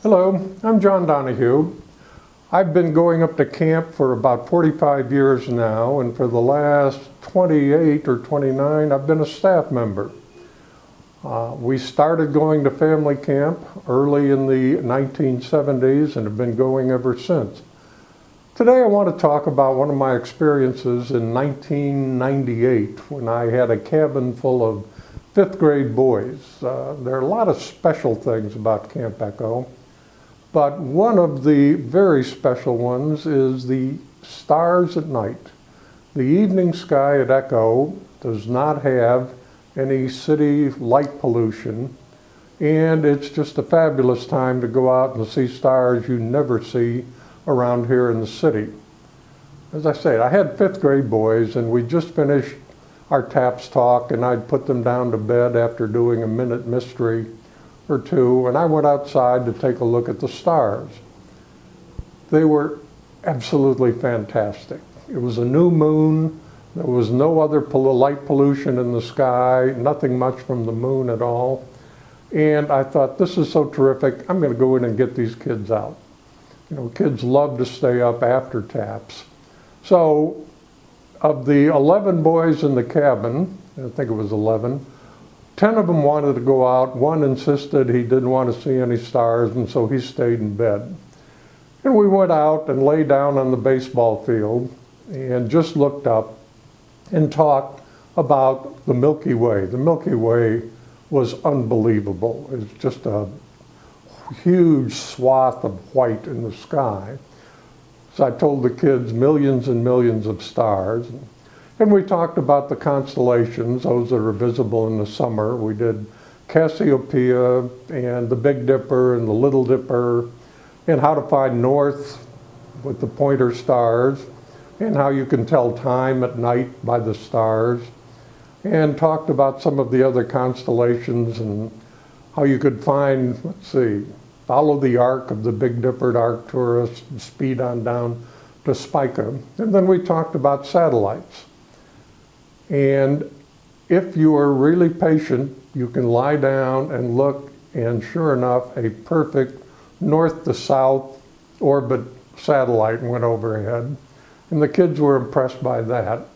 Hello, I'm John Donahue. I've been going up to camp for about 45 years now, and for the last 28 or 29, I've been a staff member. We started going to family camp early in the 1970s and have been going ever since. Today I want to talk about one of my experiences in 1998 when I had a cabin full of fifth grade boys. There are a lot of special things about Camp Echo. But one of the very special ones is the stars at night. The evening sky at Echo does not have any city light pollution, and it's just a fabulous time to go out and see stars you never see around here in the city. As I said, I had fifth grade boys, and we just finished our TAPS talk, and I'd put them down to bed after doing a minute mystery or two, and I went outside to take a look at the stars. They were absolutely fantastic. It was a new moon. There was no other light pollution in the sky, nothing much from the moon at all. And I thought, this is so terrific, I'm going to go in and get these kids out. You know, kids love to stay up after TAPS. So of the 11 boys in the cabin, I think it was 11, 10 of them wanted to go out. One insisted he didn't want to see any stars, and so he stayed in bed. And we went out and lay down on the baseball field and just looked up and talked about the Milky Way. The Milky Way was unbelievable. It's just a huge swath of white in the sky. So I told the kids millions and millions of stars. And we talked about the constellations, those that are visible in the summer. We did Cassiopeia and the Big Dipper and the Little Dipper, and how to find north with the pointer stars, and how you can tell time at night by the stars, and talked about some of the other constellations and how you could find, follow the arc of the Big Dipper to Arcturus and speed on down to Spica. And then we talked about satellites. And if you are really patient, you can lie down and look, and sure enough, a perfect north to south orbit satellite went overhead. And the kids were impressed by that.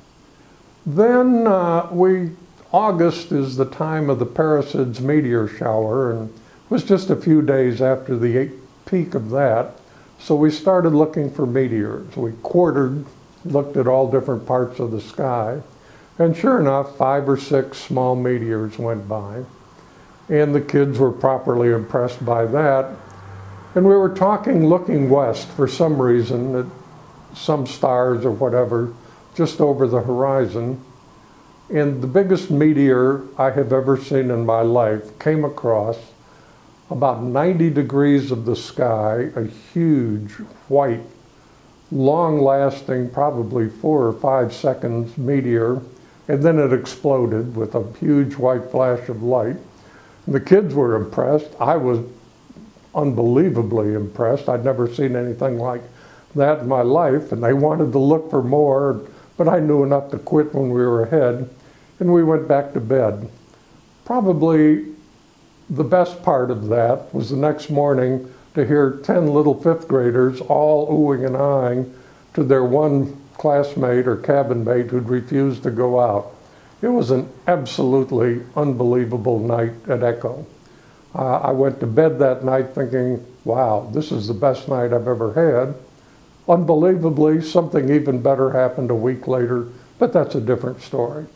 Then August is the time of the Perseids meteor shower, and it was just a few days after the peak of that. So we started looking for meteors. We quartered, looked at all different parts of the sky. And sure enough, 5 or 6 small meteors went by, and the kids were properly impressed by that. And we were talking, looking west for some reason, at some stars or whatever, just over the horizon. And the biggest meteor I have ever seen in my life came across about 90 degrees of the sky, a huge white, long-lasting, probably 4 or 5 seconds meteor. And then it exploded with a huge white flash of light. And the kids were impressed. I was unbelievably impressed. I'd never seen anything like that in my life, and they wanted to look for more, but I knew enough to quit when we were ahead, and we went back to bed. Probably the best part of that was the next morning to hear 10 little fifth graders all oohing and aahing to their one classmate or cabin mate who'd refused to go out. It was an absolutely unbelievable night at Echo. I went to bed that night thinking, wow, this is the best night I've ever had. Unbelievably, something even better happened a week later, but that's a different story.